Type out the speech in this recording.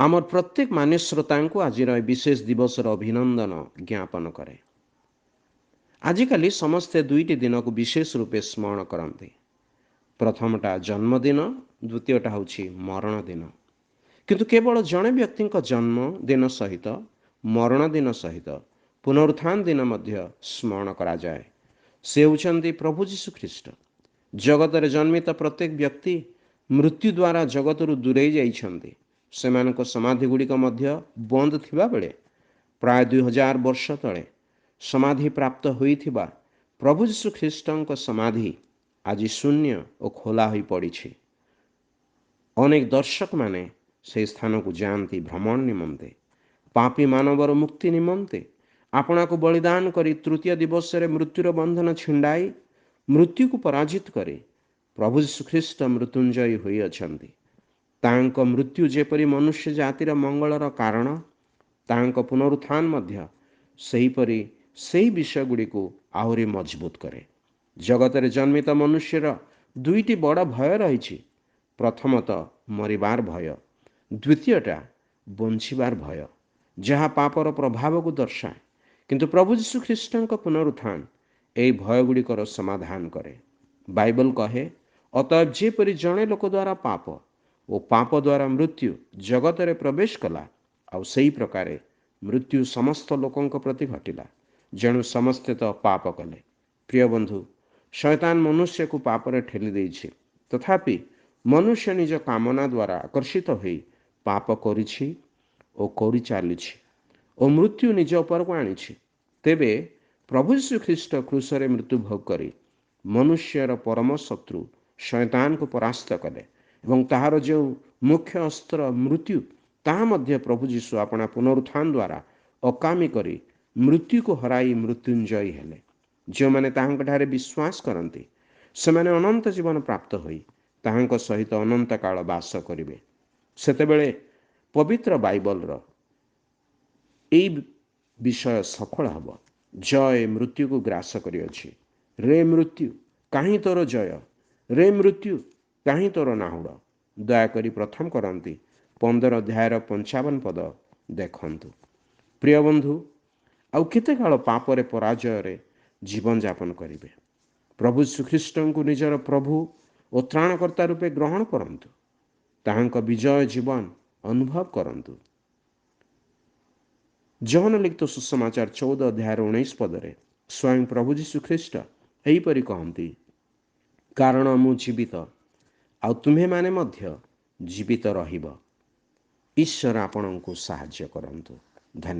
आमर प्रत्येक मान्य श्रोता को आज विशेष दिवस अभिनंदन ज्ञापन करे। आजिकाली समस्ते दुईटी दिन को विशेष रूपे स्मरण करते। प्रथमटा जन्मदिन, द्वितीयटा हूँ मरण दिन। किंतु केवल जड़े व्यक्ति जन्म दिन सहित मरण दिन सहित पुनरुत्थान दिन मध्य स्मरण करा जाए। से होउछन्ति प्रभु जीशु ख्रीष्ट। जगत रे जन्मित प्रत्येक व्यक्ति मृत्यु द्वारा जगत रु दूरेई जाइछन्ति। सेमानक समाधि गुड़िक मध्य बंद थिबा बेले प्राय 2000 वर्ष तले समाधि प्राप्त होइथिबा प्रभु जीशु ख्रीष्टଙ୍କ समाधि आज शून्य और खोला होई पड़िछि। अनेक दर्शक माने से स्थान को जाती भ्रमण निमंते, पापी मानवर मुक्ति निमंते आपना को बलिदान करी तृतीय दिवस रे मृत्युर बंधन छिंडाई मृत्यु को पराजित करे प्रभु जीशु ख्रीष्ट मृत्युंजयी होई अछन्ति। तांको मृत्यु जेपरी मनुष्य जातिर मंगलर कारण, तांको पुनरुत्थान मध्य सेहीपरि सेही विषय गुड़ी को आहुरी मजबूत करे। जगत रे जन्मित मनुष्यर दुईटी बड़ भय रही। प्रथमतः मरिबार भय, द्वितीयटा बंचिबार भय, जहाँ पापर प्रभाव को दर्शाए। किंतु प्रभु जीशु ख्रीष्टଙ୍କ पुनरुत्थान एई भय गुड़िकर समाधान करे। बाइबल कहे, अतएव जेपरि जड़े लोक द्वारा पाप और पाप द्वारा मृत्यु जगत रे प्रवेश कला, आउ सही प्रकारे मृत्यु समस्त लोकों प्रति घटिला, जेणु समस्ते तो पाप कले। प्रिय बंधु, शैतान मनुष्य को पापरे ठेली देइछि, तथापि मनुष्य निज कामना द्वारा आकर्षित होई पाप करिछि ओ करि चालिछि ओ मृत्यु निज उपर को आनिछि। तेबे प्रभु यीशु ख्रीष्ट क्रूसरे मृत्यु भोग करी मनुष्यर परम शत्रु शैतान को परास्त कले एवं ताहार जो मुख्य अस्त्र मृत्यु ताहा मध्य प्रभु यीशु अपना पुनरुत्थान द्वारा अकामी करी मृत्यु को हराई मृत्युंजयी हेले। जो माने ताहांक ठारे विश्वास करती से माने अनंत जीवन प्राप्त होई ताहांक सहित अनंत काल वास करिवे। सेतेबेले पवित्र बाइबल रो एई विषय सफल हब। जय मृत्यु को ग्रास करिअछि। रे मृत्यु काहीं तोर जय, रे मृत्यु काहीं तोर नाहुड़। दयाकरी प्रथम करती 15 अध्यायर 55 पद देखंतु। प्रिय बंधु, आउ केते काल पापरे पराजय रे जीवन यापन करिवे। प्रभु श्रीख्रीष्ट को निजर प्रभु और त्राणकर्ता रूपे ग्रहण करंतु। ताहांक विजय जीवन अनुभव करंतु। जहन लिखित सुसमाचार 14 अध्याय 19 पदरे स्वयं प्रभु जीशु ख्रीष्ट एहीपरि कहती, कारण मु जीवित आउ तुम्हें माने मध्य जीवित रहिब। ईश्वर आपणको साहाय्य करंतु। धन्यवाद।